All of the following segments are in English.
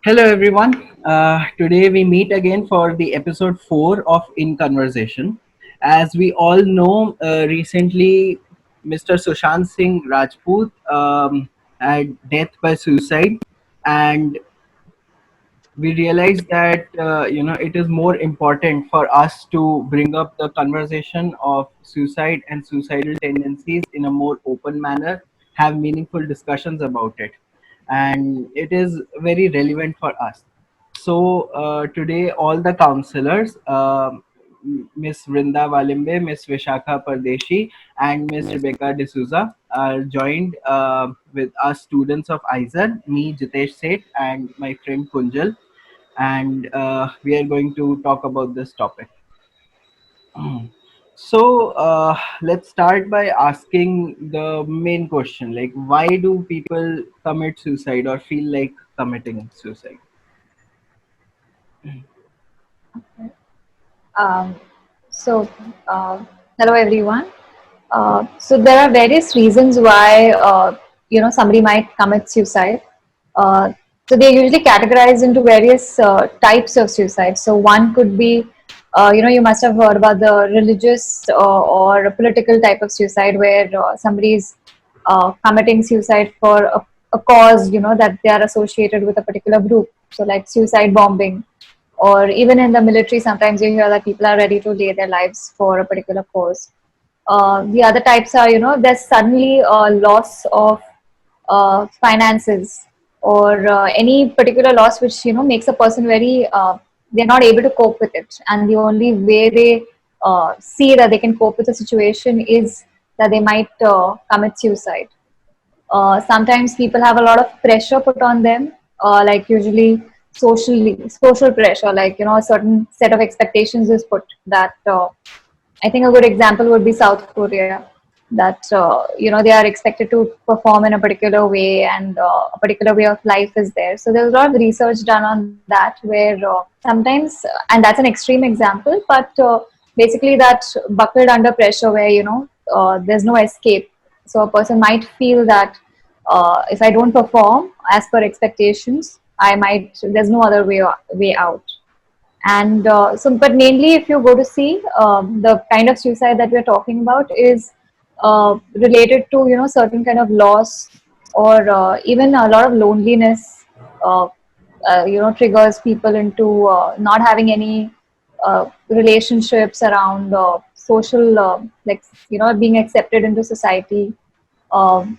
Hello, everyone. Today we meet again for the episode 4 of In Conversation. As we all know, recently Mr. Sushant Singh Rajput had death by suicide, and we realized that it is more important for us to bring up the conversation of suicide and suicidal tendencies in a more open manner, have meaningful discussions about it, and it is very relevant for us. So today all the counselors, Miss Vrinda Valimbe, Miss Vishakha Pardeshi, and Miss Rebecca D'Souza are joined with us students of ISER, me Jitesh Seth and my friend Kunjal, and we are going to talk about this topic. So let's start by asking the main question, like why do people commit suicide or feel like committing suicide? Um, so, uh, Hello everyone. So there are various reasons why somebody might commit suicide. Uh, so they're usually categorized into various types of suicide. So one could be, you must have heard about the religious or political type of suicide where somebody's committing suicide for a cause, that they are associated with a particular group. So like suicide bombing, or even in the military, sometimes you hear that people are ready to lay their lives for a particular cause. The other types are, there's suddenly a loss of finances or any particular loss which, makes a person very, they're not able to cope with it. And the only way they see that they can cope with the situation is that they might commit suicide. Sometimes people have a lot of pressure put on them, like usually social pressure, like a certain set of expectations is put that. I think a good example would be South Korea, that they are expected to perform in a particular way, and a particular way of life is there. So there's a lot of research done on that, where sometimes, and that's an extreme example, but basically that buckled under pressure, where there's no escape. So a person might feel that if I don't perform as per expectations, I might there's no other way out. And but mainly, if you go to see, the kind of suicide that we're talking about is related to certain kind of loss, or even a lot of loneliness. uh, Triggers people into not having any relationships around social, like being accepted into society. And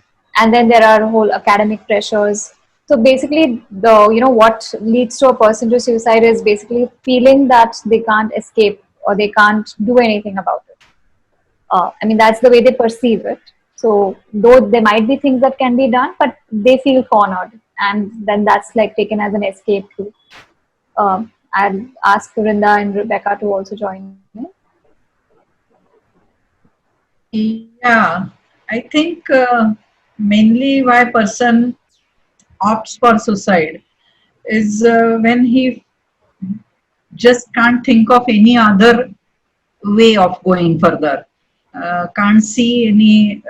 then there are whole academic pressures. So basically, the what leads to a person to suicide is basically feeling that they can't escape or they can't do anything about it. I mean, that's the way they perceive it. So though there might be things that can be done, but they feel cornered, and then that's like taken as an escape route. I'll ask Vrinda and Rebecca to also join in. Yeah, I think mainly why person opts for suicide is when he just can't think of any other way of going further, can't see any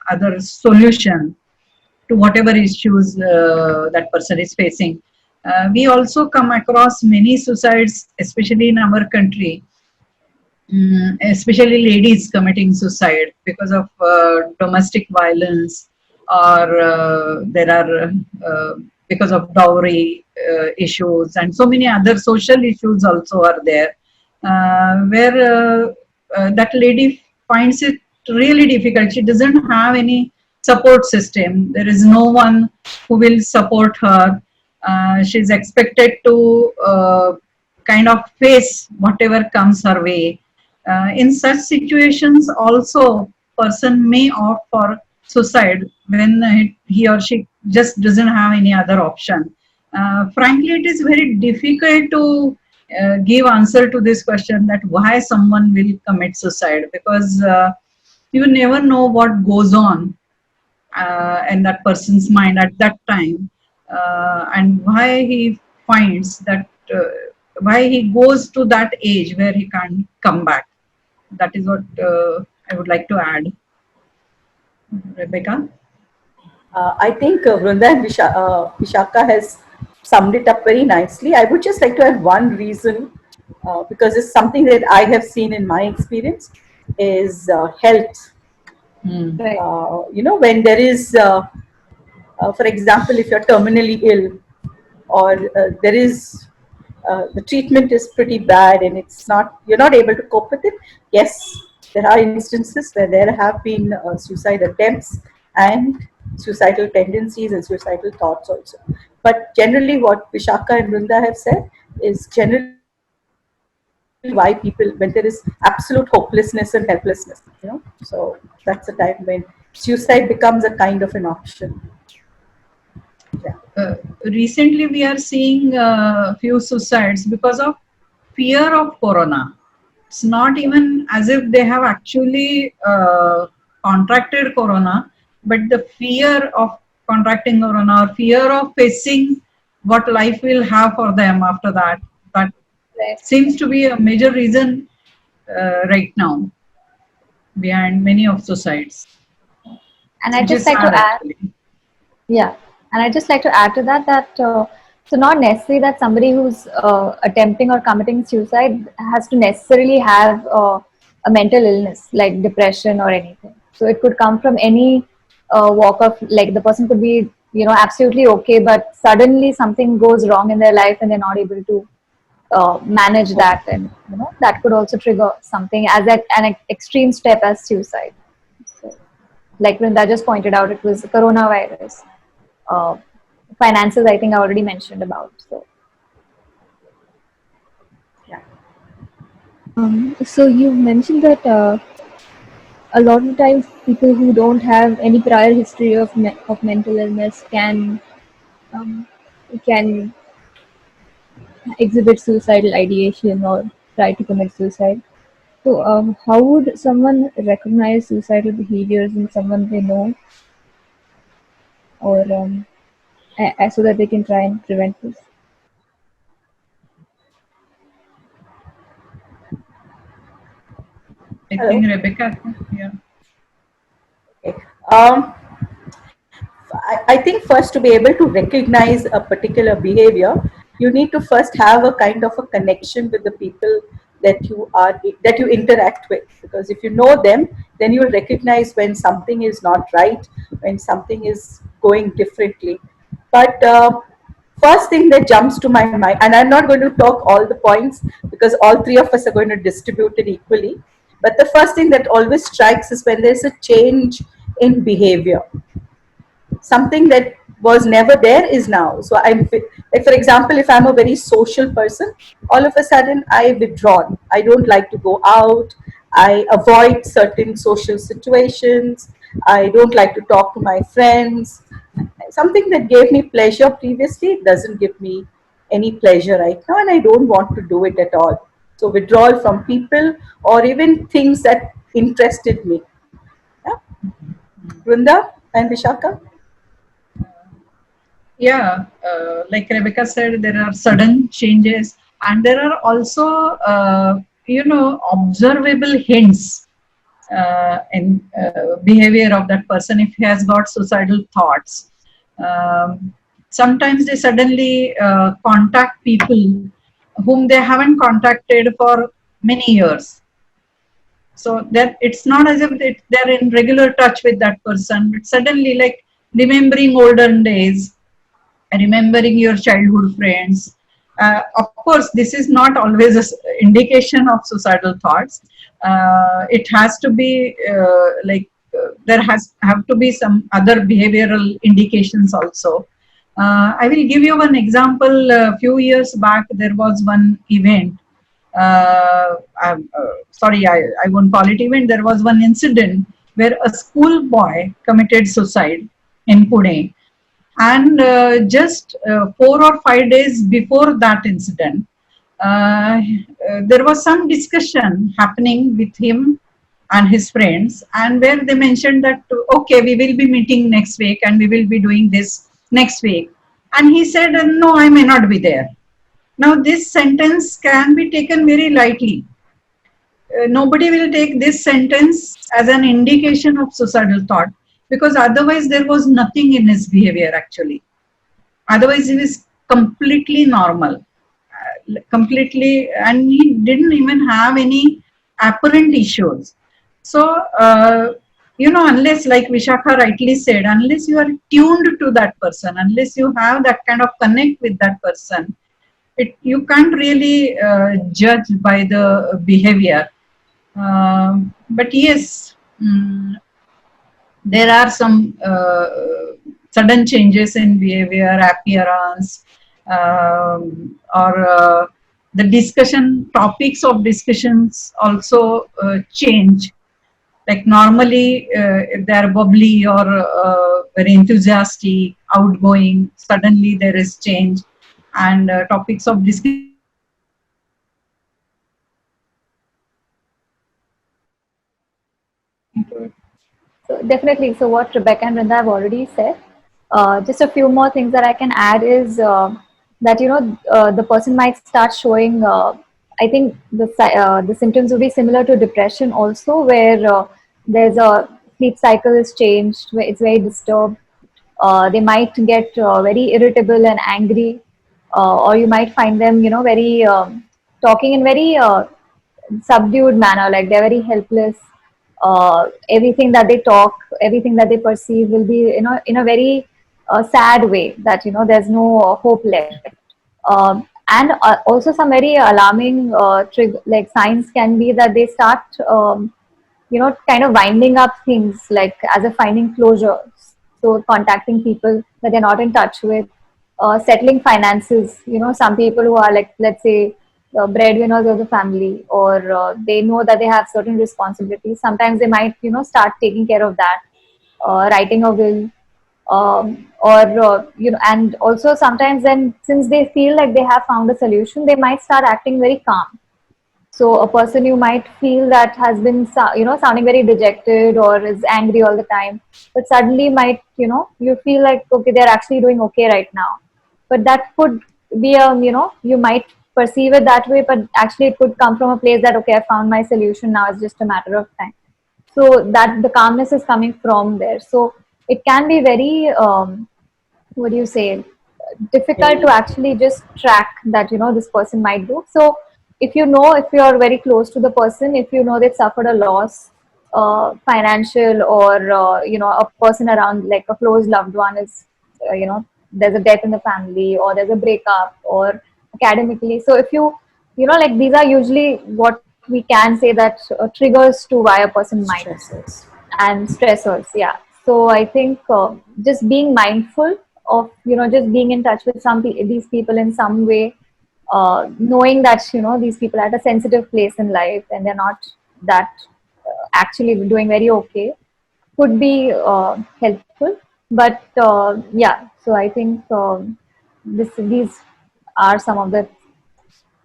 other solution to whatever issues that person is facing. We also come across many suicides, especially in our country, especially ladies committing suicide because of domestic violence, or there are because of dowry issues, and so many other social issues also are there, where that lady finds it really difficult. She doesn't have any support system. There is no one who will support her. She's expected to kind of face whatever comes her way. In such situations, also person may opt for suicide when he or she just doesn't have any other option. Frankly, it is very difficult to give answer to this question that why someone will commit suicide, because you never know what goes on in that person's mind at that time, and why he finds that why he goes to that age where he can't come back. That is what I would like to add. Rebecca? I think Vrunda and Vishaka has summed it up very nicely. I would just like to add one reason, because it's something that I have seen in my experience, is health. Hmm. Right. When there is, for example, if you're terminally ill, or there is the treatment is pretty bad and you're not able to cope with it. Yes, there are instances where there have been suicide attempts and suicidal tendencies and suicidal thoughts also. But generally what Vishaka and Vrunda have said is generally why people, when there is absolute hopelessness and helplessness, so that's a time when suicide becomes a kind of an option. Yeah. Recently, we are seeing few suicides because of fear of corona. It's not even as if they have actually contracted corona, but the fear of contracting corona or fear of facing what life will have for them after that. That Right. seems to be a major reason right now behind many of suicides, And I which just is like to sad add, actually. yeah, and I just like to add to that so not necessarily that somebody who's attempting or committing suicide has to necessarily have a mental illness like depression or anything. So it could come from any walk of, like, the person could be, absolutely okay, but suddenly something goes wrong in their life and they're not able to manage that, and that could also trigger something as an extreme step as suicide. So, like Vrinda just pointed out, it was the coronavirus. Uh, Finances, I think I already mentioned about. So, Yeah. So you mentioned that a lot of times people who don't have any prior history of mental illness um, can exhibit suicidal ideation or try to commit suicide. So how would someone recognize suicidal behaviors in someone they know, or so that they can try and prevent this? I think Hello. Rebecca, yeah. Okay. I think first, to be able to recognize a particular behavior, you need to first have a kind of a connection with the people that you interact with. Because if you know them, then you will recognize when something is not right, when something is going differently. But first thing that jumps to my mind, and I'm not going to talk all the points because all three of us are going to distribute it equally. But the first thing that always strikes is when there's a change in behavior. Something that was never there is now. So like, for example, if I'm a very social person, all of a sudden I withdrawn. I don't like to go out. I avoid certain social situations. I don't like to talk to my friends. Something that gave me pleasure previously doesn't give me any pleasure right now, and I don't want to do it at all. So withdrawal from people or even things that interested me. Yeah. Vrunda and Vishaka. Yeah, like Rebecca said, there are sudden changes, and there are also, observable hints in behavior of that person if he has got suicidal thoughts. Sometimes they suddenly contact people whom they haven't contacted for many years. So that it's not as if they're in regular touch with that person, but suddenly, like, remembering olden days, remembering your childhood friends. Of course, this is not always an indication of suicidal thoughts. It has to be there has have to be some other behavioral indications also. I will give you one example. A few years back, there was one event. Sorry, I won't call it event. There was one incident where a school boy committed suicide in Pune, and just 4 or 5 days before that incident, there was some discussion happening with him and his friends, and where they mentioned that, okay, we will be meeting next week and we will be doing this next week. And he said, no, I may not be there. Now, this sentence can be taken very lightly. Nobody will take this sentence as an indication of suicidal thought, because otherwise there was nothing in his behavior actually. Otherwise he was completely normal, completely, and he didn't even have any apparent issues. So, unless, like Vishakha rightly said, unless you are tuned to that person, unless you have that kind of connect with that person, you can't really judge by the behavior. But yes, there are some sudden changes in behavior, appearance, or the discussion topics of discussions also change. Like normally, if they are bubbly or very enthusiastic, outgoing, suddenly there is change, and topics of discussion So definitely. So what Rebecca and Brinda have already said. Just a few more things that I can add is that the person might start showing. I think the symptoms will be similar to depression also, where there's a sleep cycle is changed, where it's very disturbed. They might get very irritable and angry, or you might find them, very talking in very subdued manner, like they're very helpless. Everything that they talk, everything that they perceive will be, in a very sad way, that there's no hope left. And also some very alarming like signs can be that they start kind of winding up things, like as a finding closure. So contacting people that they're not in touch with, settling finances. Some people who are, like, let's say, the breadwinners of the family, or they know that they have certain responsibilities. Sometimes they might, start taking care of that, writing a will, or and also sometimes then, since they feel like they have found a solution, they might start acting very calm. So a person you might feel that has been, sounding very dejected or is angry all the time, but suddenly might, you feel like, okay, they're actually doing okay right now. But that could be you might perceive it that way, but actually it could come from a place that, okay, I found my solution, now it's just a matter of time. So that the calmness is coming from there. So it can be very, what do you say, difficult to actually just track that, this person might do. So if you're very close to the person, if you know they've suffered a loss, financial, or a person around, like a close loved one is, there's a death in the family, or there's a breakup, or academically. So if like, these are usually what we can say that triggers to why a person might, Stressors. and stressors. Yeah. So I think just being mindful of, just being in touch with these people in some way, knowing that, these people are at a sensitive place in life, and they're not that actually doing very okay, could be helpful. But yeah, so I think these are some of the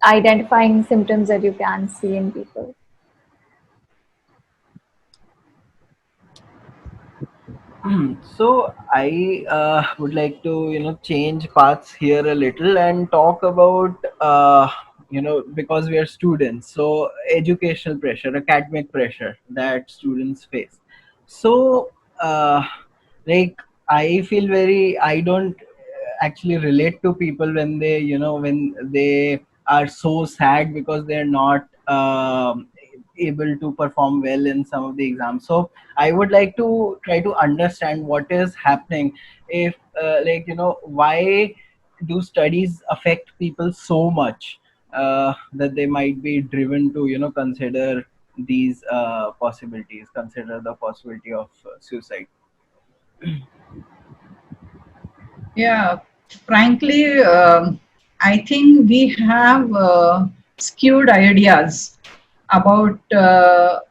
identifying symptoms that you can see in people. So I would like to change paths here a little and talk about because we are students, so educational pressure, academic pressure that students face. So like I feel very, I don't actually relate to people when they when they are so sad because they're not able to perform well in some of the exams. So I would like to try to understand what is happening, if why do studies affect people so much that they might be driven to consider these possibilities, consider the possibility of suicide. Yeah, frankly, I think we have skewed ideas about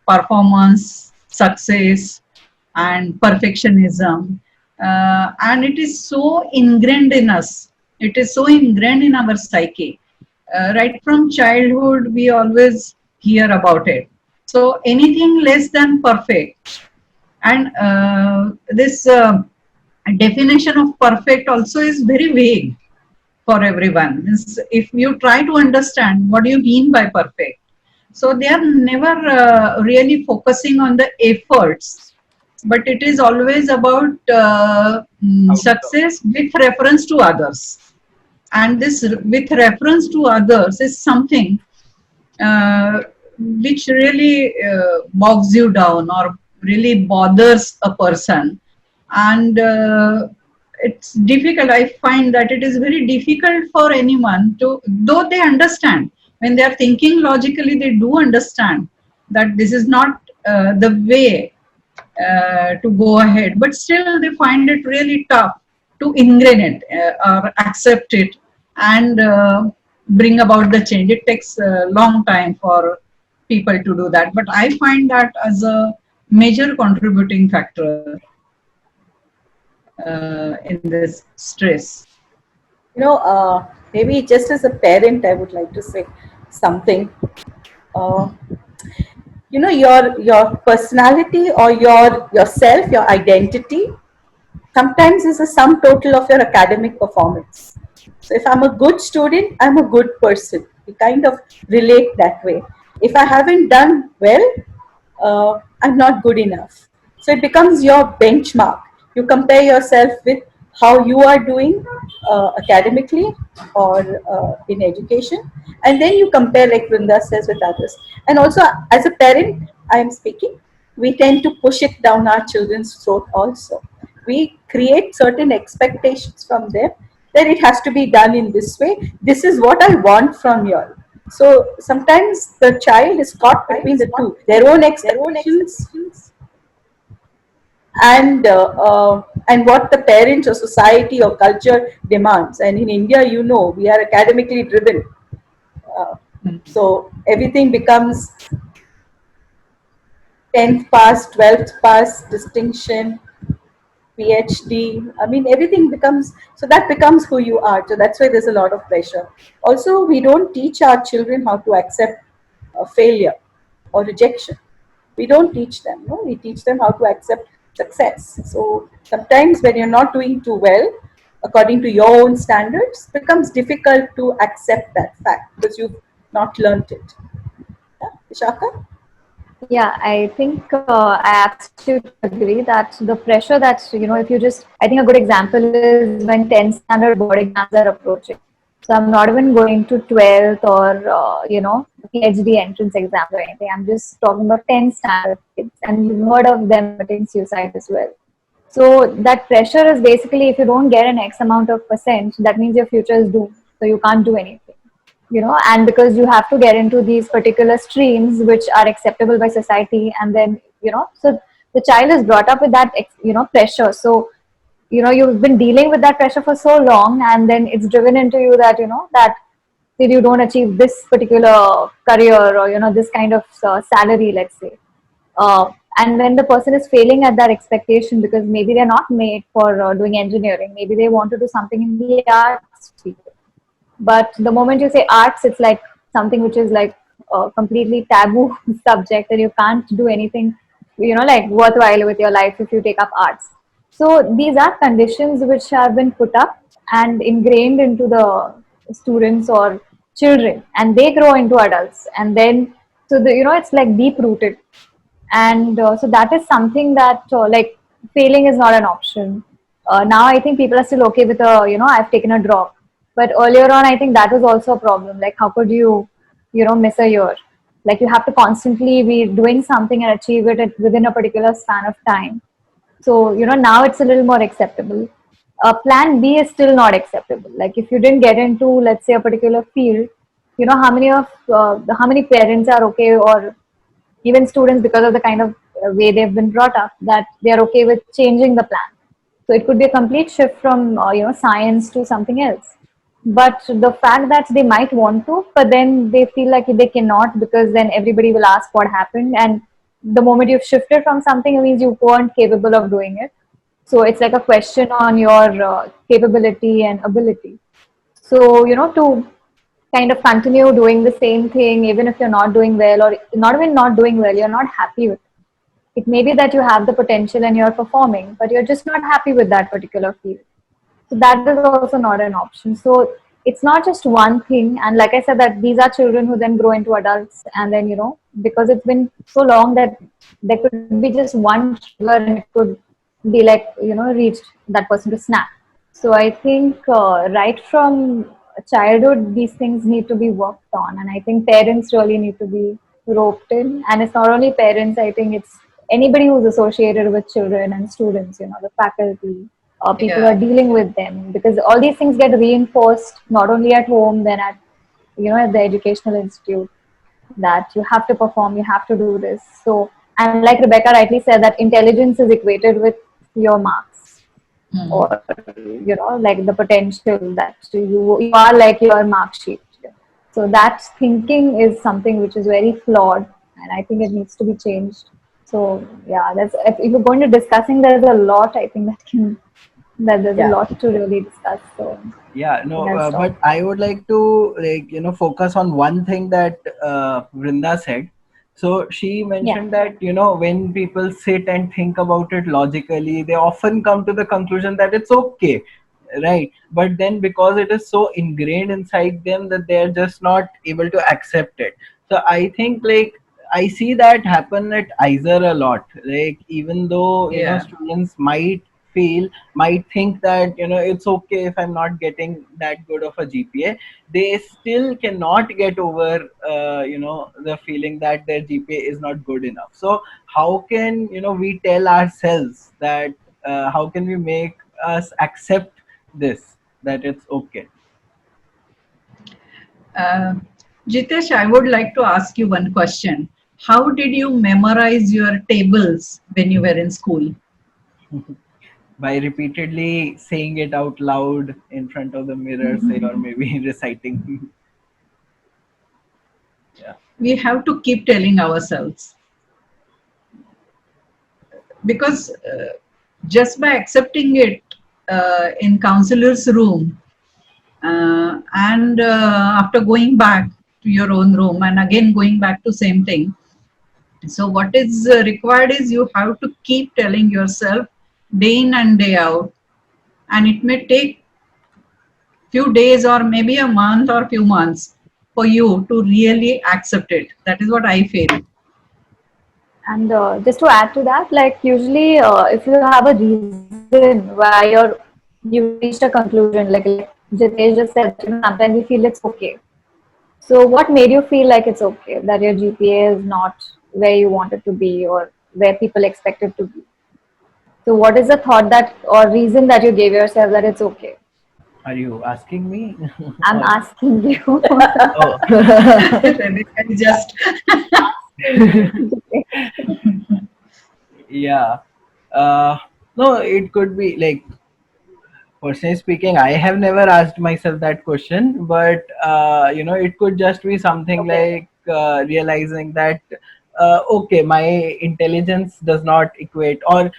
performance, success, and perfectionism. And it is so ingrained in us, it is so ingrained in our psyche. Right from childhood, we always hear about it. So anything less than perfect, and this definition of perfect also is very vague for everyone. If you try to understand what do you mean by perfect, so they are never really focusing on the efforts, but it is always about Outcome. success with reference to others. and this with reference to others is something uh, which really bogs you down or really bothers a person. And it's difficult. I find that it is very difficult for anyone to, though they understand, when they are thinking logically, they do understand that this is not the way to go ahead, but still they find it really tough to ingrain it or accept it and bring about the change. It takes a long time for people to do that, but I find that as a major contributing factor in this stress. Maybe just as a parent, I would like to say something. Uh, your personality or your yourself, your identity, sometimes is a sum total of your academic performance. So if I'm a good student, I'm a good person. We kind of relate that way. If I haven't done well, I'm not good enough. So it becomes your benchmark. You compare yourself with how you are doing academically or in education, and then you compare, like Vrinda says, with others. And also, as a parent, I am speaking, we tend to push it down our children's throat also. We create certain expectations from them that it has to be done in this way. This is what I want from you all. So sometimes the child is caught between the two, their own expectations and what the parents or society or culture demands. And in India, we are academically driven. Uh, so everything becomes 10th pass, 12th pass, distinction, PhD. I mean, everything becomes, so that becomes who you are. So that's why there's a lot of pressure. Also, we don't teach our children how to accept failure or rejection. We don't teach them. No, we teach them how to accept success. So sometimes when you're not doing too well, according to your own standards, it becomes difficult to accept that fact because you've not learnt it. Yeah, Vishaka? Yeah, I think I absolutely agree that the pressure that, if you just, I think a good example is when 10th standard board exams are approaching. So I'm not even going to 12th or, PhD entrance exams or anything. I'm just talking about 10th standard kids, and we've heard of them committing suicide as well. So that pressure is basically, if you don't get an X amount of percent, that means your future is doomed. So you can't do anything, and because you have to get into these particular streams which are acceptable by society, and then, so the child is brought up with that, pressure. So, you've been dealing with that pressure for so long, and then it's driven into you that, that if you don't achieve this particular career or, this kind of salary, let's say, and when the person is failing at that expectation because maybe they're not made for doing engineering, maybe they want to do something in the arts field. But the moment you say arts, it's like something which is like a completely taboo subject, and you can't do anything, like worthwhile with your life if you take up arts. So these are conditions which have been put up and ingrained into the students or children, and they grow into adults, and then, so it's like deep rooted. And so that is something that, like, failing is not an option. Now I think people are still okay with I've taken a drop, but earlier on I think that was also a problem. Like, how could you, miss a year? Like, you have to constantly be doing something and achieve it within a particular span of time. So, now it's a little more acceptable. Plan B is still not acceptable. Like, if you didn't get into, let's say, a particular field, how many parents are okay, or even students, because of the kind of way they've been brought up, that they're okay with changing the plan. So it could be a complete shift from science to something else. But the fact that they might want to, but then they feel like they cannot, because then everybody will ask what happened. And the moment you've shifted from something, it means you weren't capable of doing it. So it's like a question on your capability and ability. So, to kind of continue doing the same thing, even if you're not doing well, or not even not doing well, you're not happy with it. It may be that you have the potential and you're performing, but you're just not happy with that particular field. So that is also not an option. So it's not just one thing. And like I said, that these are children who then grow into adults, and then, because it's been so long that there could be just one trigger and it could be like, reached that person to snap. So I think right from childhood, these things need to be worked on, and I think parents really need to be roped in. And it's not only parents; I think it's anybody who's associated with children and students. The faculty, people who Yeah. are dealing with them, because all these things get reinforced not only at home, then at at the educational institute, that you have to perform, you have to do this. So, and like Rebecca rightly said, that intelligence is equated with your marks, Hmm. or like the potential that you are like your mark sheet. So that thinking is something which is very flawed, and I think it needs to be changed. So yeah, that's if you're going to discussing, there's a lot I think that there's a Yeah. lot to really discuss. So Yeah, I think no, I'll stop. but I would like to focus on one thing that Vrinda said. So she Yeah. mentioned that when people sit and think about it logically, they often come to the conclusion that it's okay, right? But then because it is so ingrained inside them that they are just not able to accept it. So I think I see that happen at Iser a lot. Like even though Yeah. students might think that it's okay if I'm not getting that good of a GPA, they still cannot get over the feeling that their GPA is not good enough. So how can we tell ourselves that how can we make us accept this, that it's okay? Uh, Jitesh, I would like to ask you one question. How did you memorize your tables when you were in school? By repeatedly saying it out loud in front of the mirror, say, or maybe reciting. Yeah. We have to keep telling ourselves, because just by accepting it in counselor's room, and after going back to your own room and again going back to same thing, so what is required is you have to keep telling yourself day in and day out, and it may take few days or maybe a month or few months for you to really accept it. That is what I feel. And just to add to that, like usually, if you have a reason why you've reached a conclusion, like Jitesh just said, that sometimes you feel it's okay. So what made you feel like it's okay that your GPA is not where you want it to be or where people expect it to be? So what is the thought that or reason that you gave yourself that it's okay? Are you asking me? I'm Or asking you. oh. Rebecca is just Yeah. uh no, it could be like, personally speaking, I have never asked myself that question, but it could just be something Okay. like realizing that okay, my intelligence does not equate, or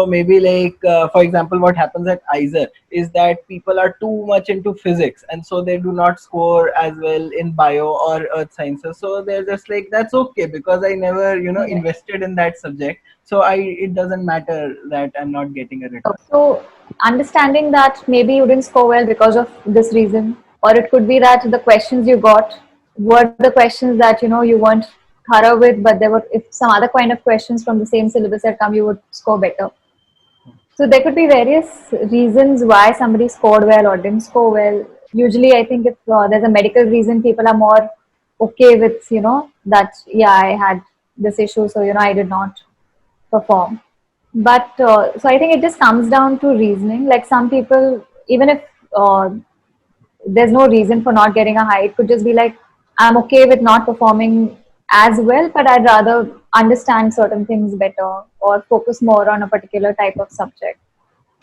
maybe like for example, what happens at Iser is that people are too much into physics, and so they do not score as well in bio or earth sciences. So they're just like, that's okay because I never Okay. invested in that subject. So it doesn't matter that I'm not getting a return. So understanding that maybe you didn't score well because of this reason, or it could be that the questions you got were the questions that you weren't thorough with, but there were if some other kind of questions from the same syllabus had come, you would score better. So there could be various reasons why somebody scored well or didn't score well. Usually, I think if there's a medical reason, people are more okay with that. Yeah, I had this issue, so I did not perform. But so I think it just comes down to reasoning. Like some people, even if there's no reason for not getting a high, it could just be like, I'm okay with not performing as well, but I'd rather understand certain things better or focus more on a particular type of subject.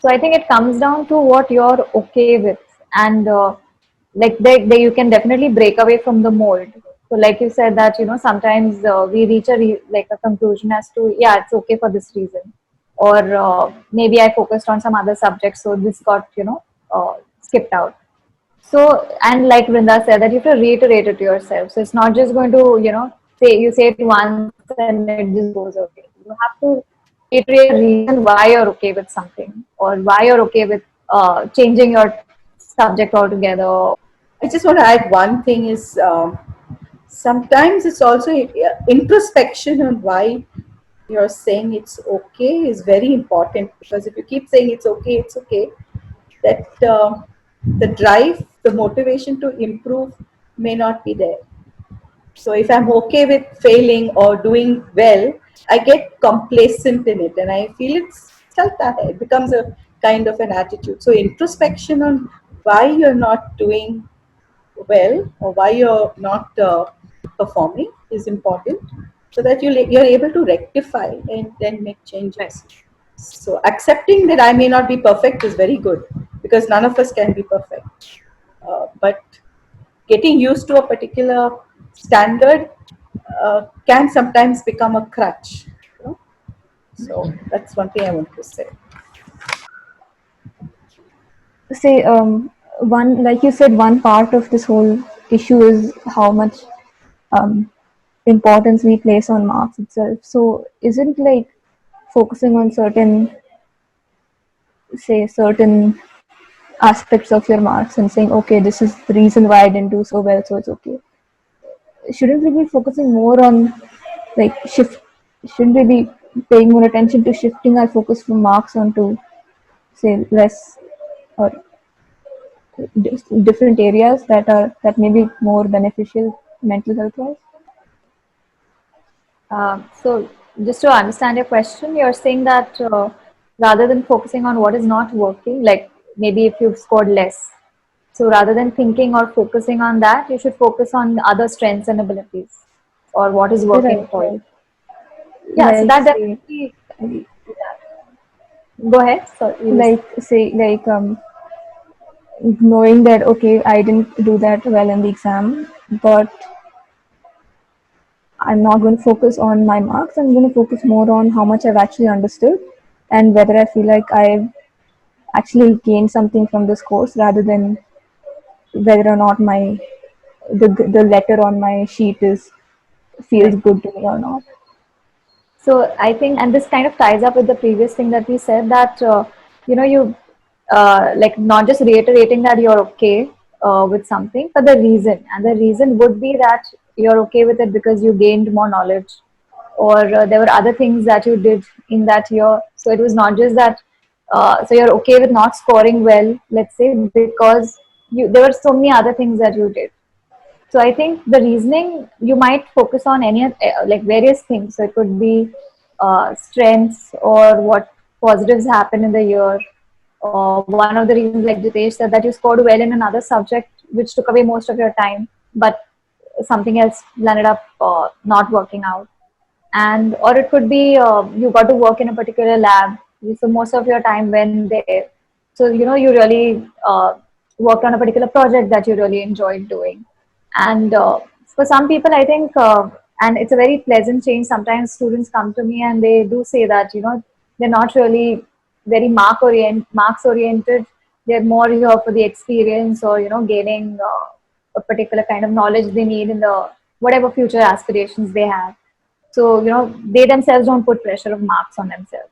So I think it comes down to what you're okay with, and like you can definitely break away from the mold. So like you said that sometimes we reach like a conclusion as to, yeah, it's okay for this reason, or maybe I focused on some other subject, so this got skipped out. So, and like Vrinda said, that you have to reiterate it to yourself. So it's not just going to, say it once and it just goes away. You have to reiterate the reason why you're okay with something, or why you're okay with changing your subject altogether. I just want to add one thing is sometimes it's also introspection on why you're saying it's okay is very important, because if you keep saying it's okay, that the drive the motivation to improve may not be there. So if I'm okay with failing or doing well, I get complacent in it and I feel it's chalta hai. It becomes a kind of an attitude. So introspection on why you're not doing well or why you're not performing is important, so that you're able to rectify and then make Right. changes. So accepting that I may not be perfect is very good, because none of us can be perfect. But getting used to a particular standard can sometimes become a crutch. You know? So that's one thing I want to say. Say, one, like you said, one part of this whole issue is how much um, importance we place on marks itself. So isn't like focusing on certain aspects of your marks and saying, okay, this is the reason why I didn't do so well, so it's okay. Shouldn't we be focusing more on like shift? Shouldn't we be paying more attention to shifting our focus from marks onto say less or different areas that may be more beneficial mental health wise? So just to understand your question, you're saying that rather than focusing on what is not working, like maybe if you've scored less, so rather than thinking or focusing on that, you should focus on other strengths and abilities or what is working Right, for right. you. Yeah, so Like that say, definitely, go ahead. Sorry, you were saying. knowing that okay, I didn't do that well in the exam, but I'm not going to focus on my marks. I'm going to focus more on how much I've actually understood and whether I feel like I've actually gained something from this course rather than whether or not the letter on my sheet is feels Right. good to me or not. So I think, and this kind of ties up with the previous thing that we said that you like not just reiterating that you're okay with something, but the reason, and the reason would be that you're okay with it because you gained more knowledge, or there were other things that you did in that year. So it was not just that. So you're okay with not scoring well, let's say, because there were so many other things that you did. So I think the reasoning, you might focus on any like various things. So it could be strengths or what positives happen in the year. Or one of the reasons, like Jitesh said, that you scored well in another subject which took away most of your time, but something else landed up not working out. And or it could be you got to work in a particular lab, so most of your time went there. So you really worked on a particular project that you really enjoyed doing. And for some people, I think, and it's a very pleasant change. Sometimes students come to me and they do say that they're not really very marks oriented. They're more here for the experience, or gaining a particular kind of knowledge they need in the whatever future aspirations they have. So they themselves don't put pressure of marks on themselves.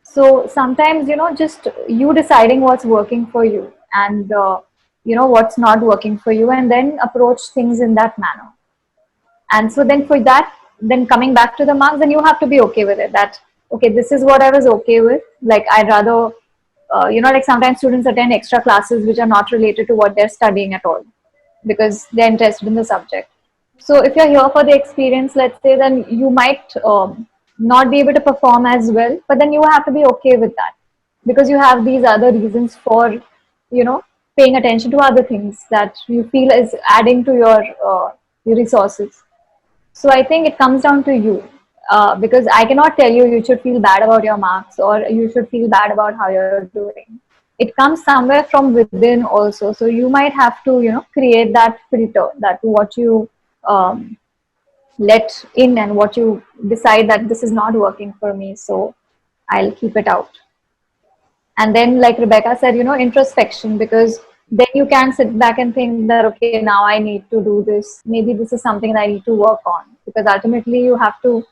So sometimes just you deciding what's working for you, and what's not working for you, and then approach things in that manner. And so then for that, then coming back to the marks, then you have to be okay with it, that okay, this is what I was okay with. Like I'd rather like sometimes students attend extra classes which are not related to what they're studying at all, because they're interested in the subject. So if you're here for the experience, let's say, then you might not be able to perform as well, but then you have to be okay with that, because you have these other reasons for paying attention to other things that you feel is adding to your resources. So I think it comes down to you, because I cannot tell you should feel bad about your marks or you should feel bad about how you're doing. It comes somewhere from within also. So you might have to create that filter, that what you um, let in and what you decide that this is not working for me, so I'll keep it out. And then, like Rebecca said, introspection, because then you can sit back and think that okay, now I need to do this, maybe this is something that I need to work on, because ultimately you have to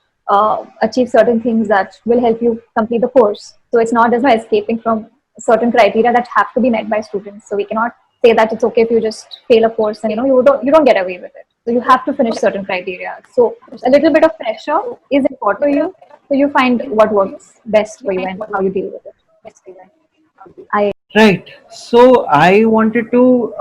achieve certain things that will help you complete the course. So it's not, there's no escaping from certain criteria that have to be met by students. So we cannot say that it's okay if you just fail a course and you don't get away with it. So you have to finish certain criteria. So a little bit of pressure is important for you, so you find what works best for you and how you deal with it. I Right. So I wanted to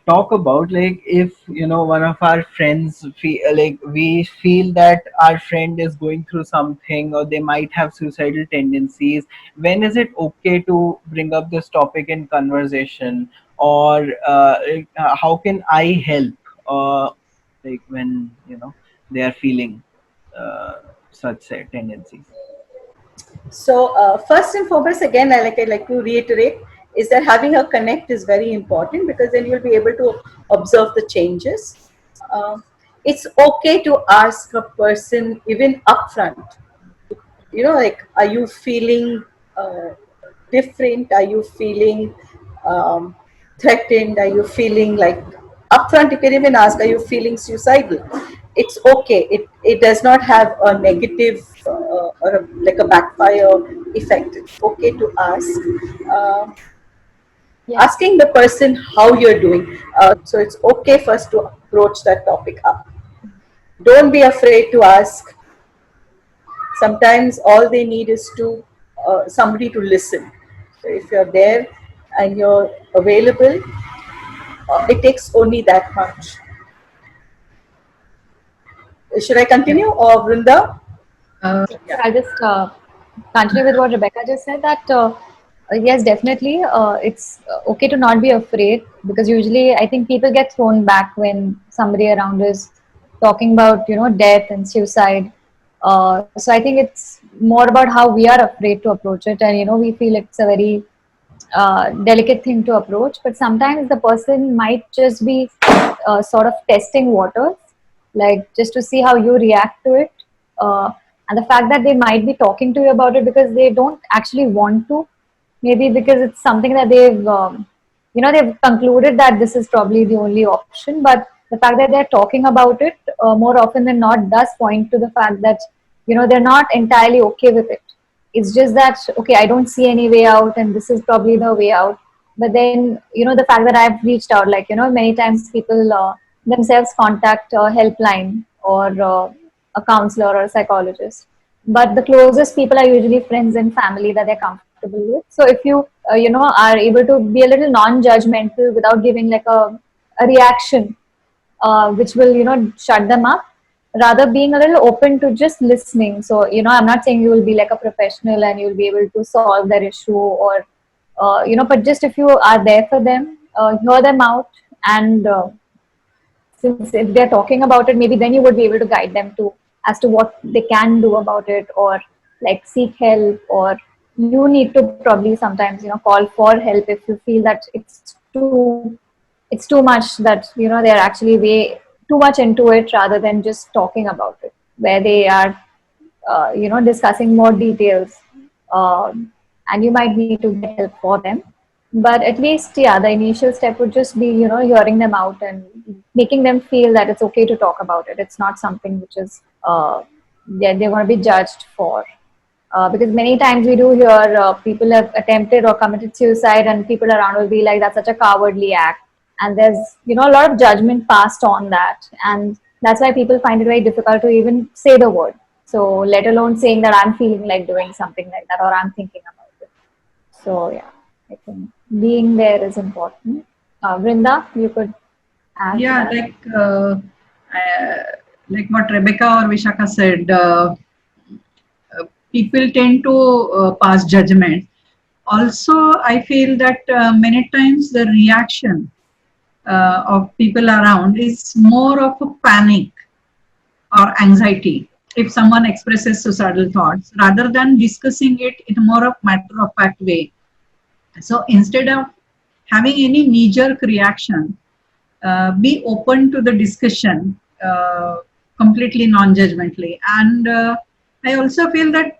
talk about, like, if one of our friends feel like we feel that our friend is going through something, or they might have suicidal tendencies. When is it okay to bring up this topic in conversation, or how can I help? Like when they are feeling uh, such tendencies. So first and foremost, again, I like to reiterate is that having a connect is very important, because then you'll be able to observe the changes. Uh, it's okay to ask a person even upfront. Like, are you feeling uh, different? Are you feeling um, threatened? Are you feeling like upfront? You can even ask, are you feeling suicidal? It's okay. It does not have a negative or like a backfire effect. It's okay to ask. Uh, Yeah. Asking the person how you're doing. So it's okay first to approach that topic up. Don't be afraid to ask. Sometimes all they need is to somebody to listen. So if you're there and you're available, it takes only that much. Should I Yeah. continue, or Vrinda? So Yeah. I'll just continue with what Rebecca just said, that yes, definitely, it's okay to not be afraid, because usually I think people get thrown back when somebody around is talking about death and suicide. So I think it's more about how we are afraid to approach it, and we feel it's a very delicate thing to approach. But sometimes the person might just be sort of testing waters, like just to see how you react to it. And the fact that they might be talking to you about it because they don't actually want to, maybe because it's something that they've concluded that this is probably the only option. But the fact that they're talking about it more often than not does point to the fact that they're not entirely okay with it. It's just that, okay, I don't see any way out, and this is probably the way out. But then the fact that I've reached out, like many times people themselves contact a helpline or a counselor or a psychologist, but the closest people are usually friends and family that they're comfortable with. So if you are able to be a little non-judgmental without giving like a reaction which will shut them up, rather being a little open to just listening. So I'm not saying you will be like a professional and you'll be able to solve their issue, or but just if you are there for them, hear them out, and since if they're talking about it, maybe then you would be able to guide them to as to what they can do about it, or like seek help, or you need to probably sometimes call for help if you feel that it's too much, that they're actually way too much into it rather than just talking about it, where they are discussing more details, and you might need to get help for them. But at least, yeah, the initial step would just be hearing them out and making them feel that it's okay to talk about it. It's not something which is they're going to be judged for. Because many times we do hear people have attempted or committed suicide, and people around will be like, "That's such a cowardly act," and there's a lot of judgment passed on that, and that's why people find it very difficult to even say the word. So, let alone saying that I'm feeling like doing something like that, or I'm thinking about it. So, yeah, I think being there is important. Vrinda, you could add to Yeah, that. uh, like what Rebecca or Vishaka said, people tend to pass judgment. Also, I feel that many times the reaction of people around is more of a panic or anxiety if someone expresses suicidal thoughts rather than discussing it in a more of matter of fact way. So instead of having any knee jerk reaction, be open to the discussion completely non judgmentally. And I also feel that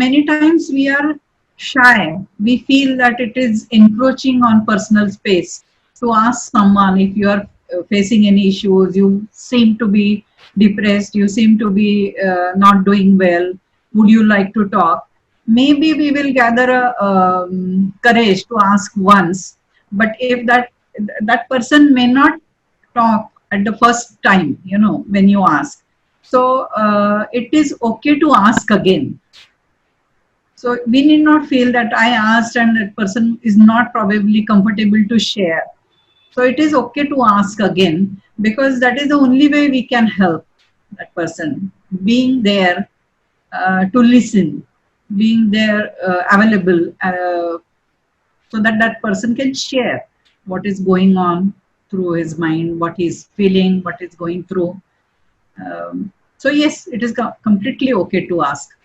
many times we are shy. We feel that it is encroaching on personal space to ask someone if you are facing any issues, you seem to be depressed, you seem to be not doing well, would you like to talk? Maybe we will gather a courage to ask once, but if that person may not talk at the first time, when you ask, so it is okay to ask again. So we need not feel that I asked and that person is not probably comfortable to share. So it is okay to ask again, because that is the only way we can help that person. Being there to listen, being there available, so that that person can share what is going on through his mind, what he's feeling, what is going through. So yes, it is completely okay to ask.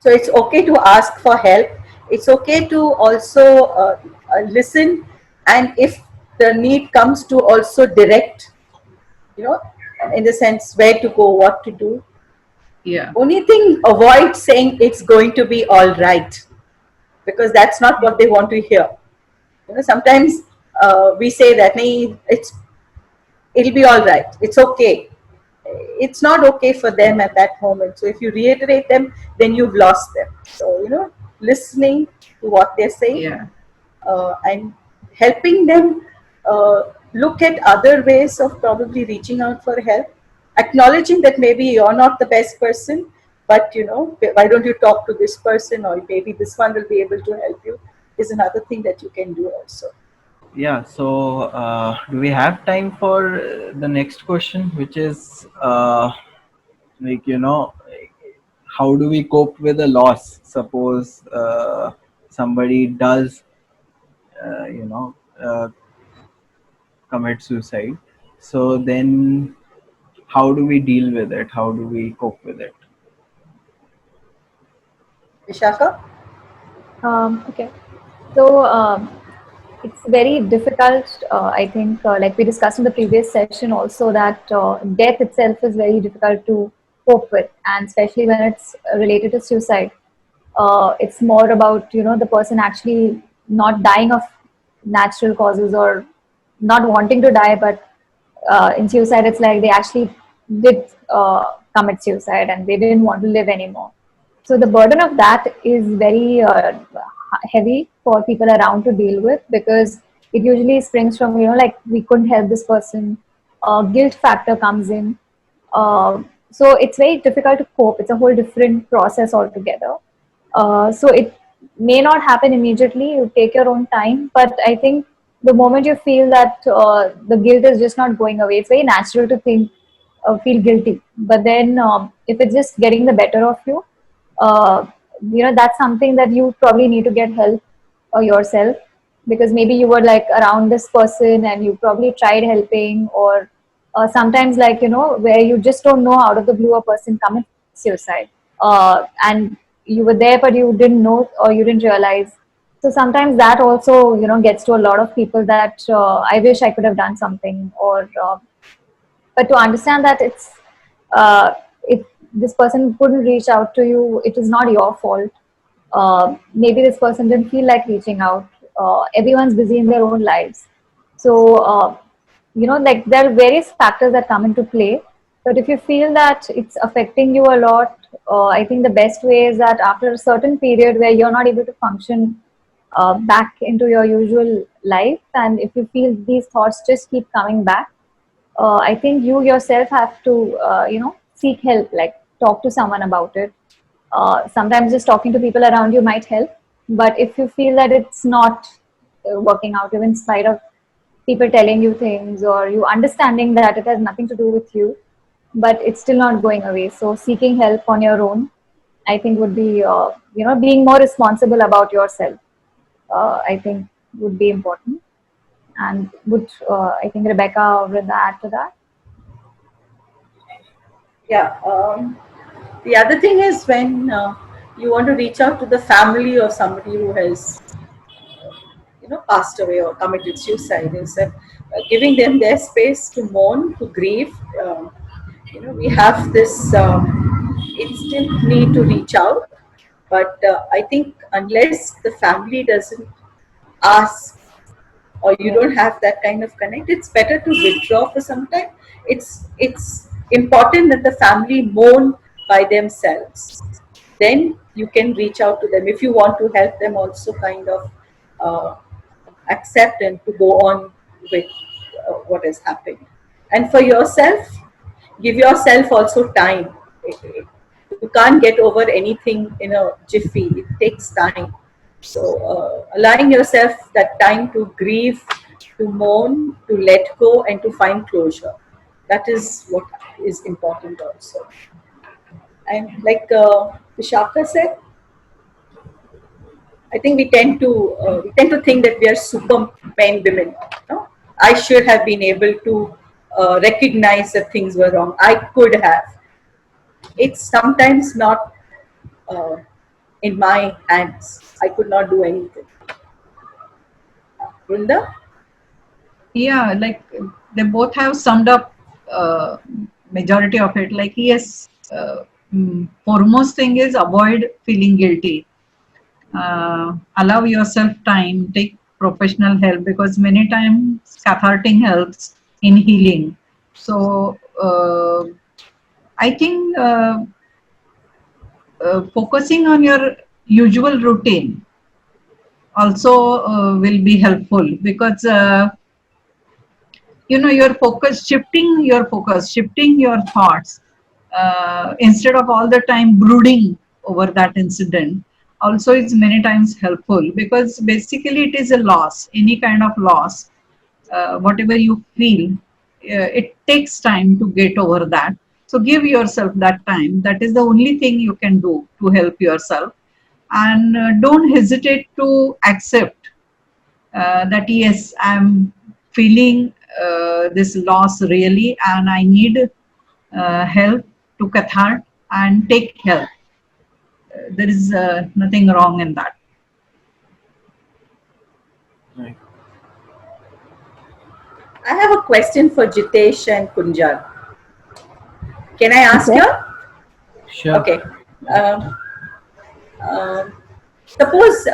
So it's okay to ask for help. It's okay to also listen, and if the need comes to also direct, you know, in the sense where to go, what to do. Yeah, Only thing, avoid saying it's going to be all right, because that's not what they want to hear. You know, sometimes we say that, "Nee, it'll be all right. It's okay." It's not okay for them at that moment. So if you reiterate them, then you've lost them. So, listening to what they're saying, yeah, and helping them look at other ways of probably reaching out for help, acknowledging that maybe you're not the best person, but why don't you talk to this person, or maybe this one will be able to help you, is another thing that you can do also. Yeah, so do we have time for the next question, which is like, how do we cope with a loss? Suppose somebody does, uh, you know, uh, commit suicide. So then, how do we deal with it? How do we cope with it? Vishaka? Okay. So it's very difficult. I think, like we discussed in the previous session, also that death itself is very difficult to cope with, and especially when it's related to suicide. It's more about the person actually not dying of natural causes or not wanting to die, but in suicide it's like they actually did commit suicide and they didn't want to live anymore. So the burden of that is very heavy for people around to deal with, because it usually springs from like we couldn't help this person. Guilt factor comes in. So it's very difficult to cope. It's a whole different process altogether. So it may not happen immediately. You take your own time, but I think the moment you feel that the guilt is just not going away, it's very natural to think, feel guilty. But then, if it's just getting the better of you, uh, that's something that you probably need to get help yourself, because maybe you were like around this person and you probably tried helping, or sometimes, like where you just don't know, out of the blue a person commits suicide, and you were there but you didn't know or you didn't realize. So sometimes that also gets to a lot of people, that I wish I could have done something, or but to understand that it's if this person couldn't reach out to you, it is not your fault. Maybe this person didn't feel like reaching out. Everyone's busy in their own lives. So like there are various factors that come into play, but if you feel that it's affecting you a lot, I think the best way is that after a certain period where you're not able to function back into your usual life, and if you feel these thoughts just keep coming back, I think you yourself have to, seek help, like talk to someone about it. Sometimes just talking to people around you might help. But if you feel that it's not working out, even in spite of people telling you things, or you understanding that it has nothing to do with you, but it's still not going away. So seeking help on your own, I think would be, being more responsible about yourself. I think would be important. And would I think Rebecca would add to that? Yeah. The other thing is when you want to reach out to the family of somebody who has passed away or committed suicide, is that giving them their space to mourn, to grieve. We have this instant need to reach out, but I think unless the family doesn't ask, or you Yeah. don't have that kind of connect, it's better to withdraw for some time. It's important that the family mourn by themselves, then you can reach out to them if you want to help them also kind of uh, accept and to go on with what is happening. And for yourself, give yourself also time to You can't get over anything in a jiffy. It takes time. So allowing yourself that time to grieve, to mourn, to let go, and to find closure. That is what is important also. And like Vishaka said, I think we tend to think that we are supermen women. No? I should have been able to recognize that things were wrong. I could have. It's sometimes not uh, in my hands. I could not do anything. Vrinda? Yeah, like they both have summed up majority of it. Like yes, foremost thing is avoid feeling guilty. Allow yourself time, take professional help, because many times cathartic helps in healing. So I think focusing on your usual routine also will be helpful, because your focus, shifting your thoughts, instead of all the time brooding over that incident, also is many times helpful, because basically it is a loss, any kind of loss, whatever you feel, it takes time to get over that. So give yourself that time. That is the only thing you can do to help yourself. And don't hesitate to accept that yes, I'm feeling this loss really, and I need help to cathart and take help. There is nothing wrong in that. Right. I have a question for Jitesh and Kunjan. Can I ask Okay. you? Sure. Okay. Um, um, Suppose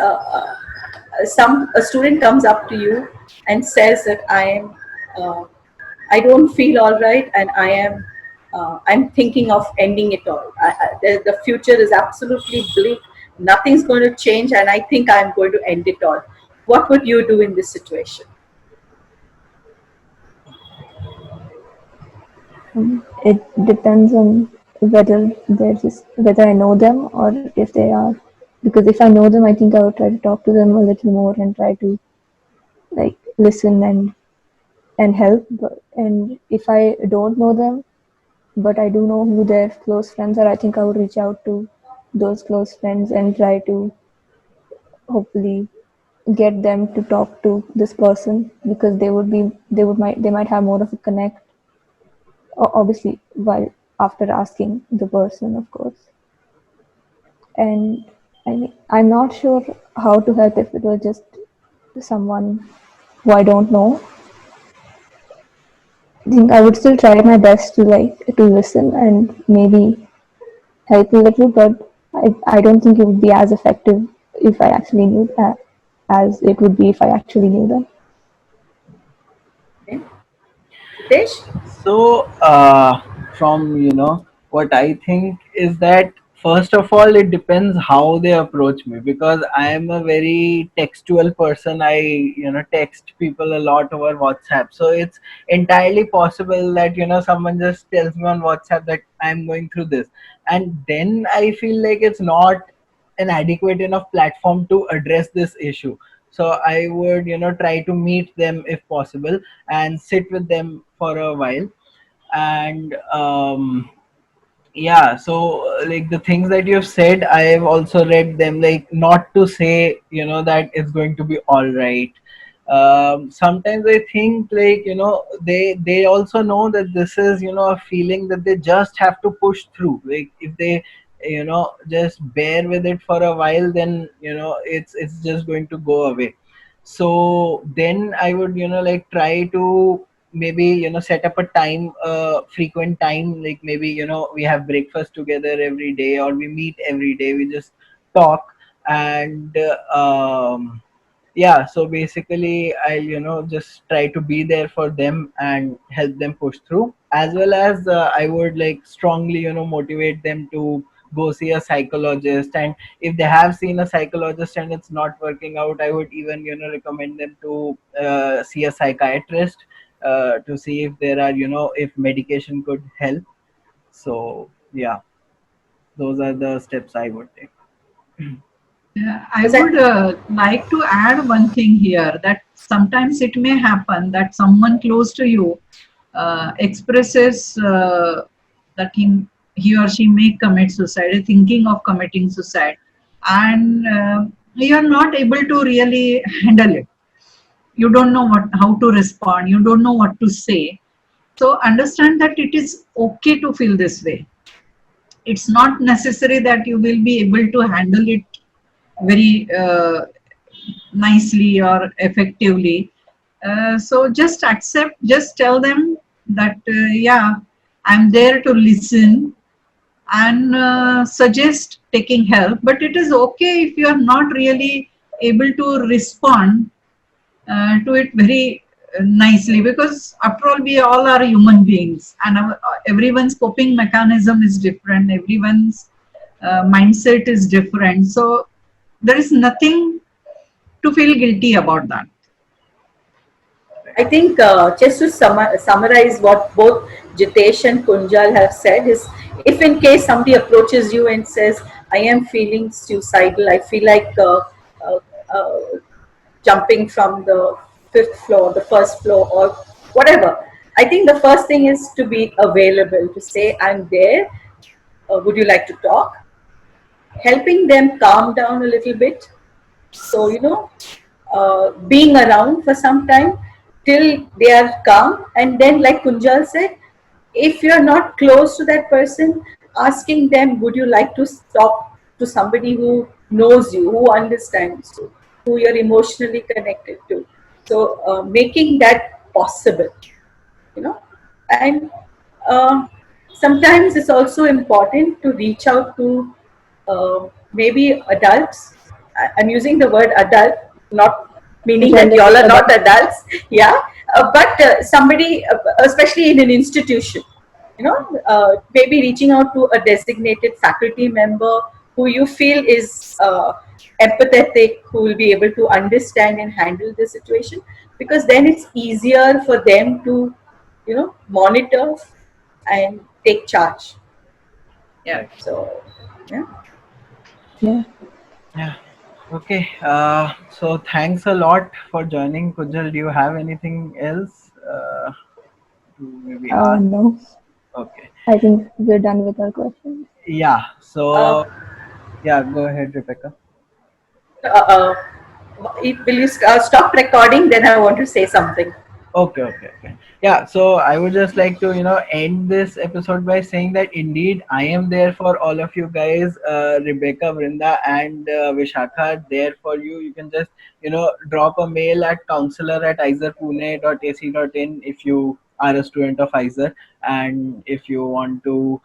some a student comes up to you and says that uh, I don't feel all right, and I'm thinking of ending it all. The future is absolutely bleak. Nothing's going to change, and I think I'm going to end it all. What would you do in this situation? It depends on whether I know them or if they are. Because if I know them, I think I would try to talk to them a little more and try to like listen and help. And if I don't know them, but I do know who their close friends are, I think I would reach out to those close friends and try to hopefully get them to talk to this person because they might have more of a connect, obviously while after asking the person, of course. And I'm not sure how to help if it was just someone who I don't know. I think I would still try my best to listen and maybe help a little, but I don't think it would be as effective if I actually knew that as it would be if I actually knew them. Okay. Hitesh? So, from what I think is that first of all, it depends how they approach me because I am a very textual person. I text people a lot over WhatsApp, so it's entirely possible that someone just tells me on WhatsApp that I'm going through this, and then I feel like it's not an adequate enough platform to address this issue. So I would try to meet them if possible and sit with them for a while. And yeah, so like the things that you've said, I have also read them, like not to say that it's going to be all right. Sometimes I think, like they also know that this is a feeling that they just have to push through. Like if they just bear with it for a while, then it's just going to go away. So then I would like try to maybe set up a time, frequent time, like maybe we have breakfast together every day, or we meet every day, we just talk. And yeah, so basically I'll just try to be there for them and help them push through, as well as I would like strongly motivate them to go see a psychologist. And if they have seen a psychologist and it's not working out, I would even recommend them to see a psychiatrist, to see if there are if medication could help. So yeah. those are the steps I would take. Yeah, I Is that would like to add one thing here, that sometimes it may happen that someone close to you expresses that he or she may commit suicide, thinking of committing suicide, and you are not able to really handle it. You don't know how to respond. You don't know what to say. So understand that it is okay to feel this way. It's not necessary that you will be able to handle it very nicely or effectively. So just accept, just tell them that, yeah, I'm there to listen and suggest taking help. But it is okay if you are not really able to respond to it very nicely, because after all we all are human beings, and everyone's coping mechanism is different, everyone's mindset is different, so there is nothing to feel guilty about that. I think just to summarize what both Jitesh and Kunjal have said is, if in case somebody approaches you and says, I am feeling suicidal, I feel like uh, uh, jumping from the fifth floor, the first floor, or whatever, I think the first thing is to be available, to say, I'm there, would you like to talk? Helping them calm down a little bit. So, being around for some time till they are calm. And then, like Kunjal said, if you're not close to that person, asking them, would you like to talk to somebody who knows you, who understands you, who you're emotionally connected to? So, making that possible, you know. And uh, sometimes it's also important to reach out to maybe adults. I'm using the word adult, not meaning that y'all Generally are not adult. adults, yeah, but somebody, especially in an institution, maybe reaching out to a designated faculty member who you feel is empathetic, who will be able to understand and handle the situation, because then it's easier for them to, monitor and take charge. Yeah. Right. So, yeah. Yeah. Yeah. Okay. So thanks a lot for joining, Kunjal. Do you have anything else to maybe ask? No, Okay. I think we're done with our questions. Yeah. Uh, So yeah, go ahead, Rebecca. uh, uh, will you stop recording? Then I want to say something. Okay, okay, okay. Yeah, so I would just like to, end this episode by saying that indeed I am there for all of you guys. Rebecca, Vrinda, and Vishakha are there for you. You can just, drop a mail at counselor@izerpune.ac.in if you are a student of Izer, and if you want to,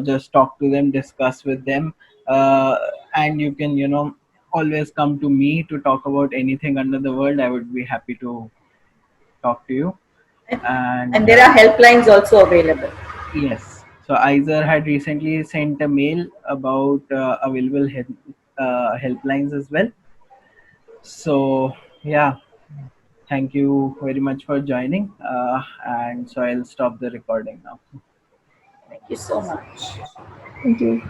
just talk to them, discuss with them, uh, and you can, always come to me to talk about anything under the world. I would be happy to talk to you. And, And and there are helplines also available. yes, so Izer had recently sent a mail about available helplines as well. So yeah, thank you very much for joining. And so I'll stop the recording now. Thank you so much. Thank you.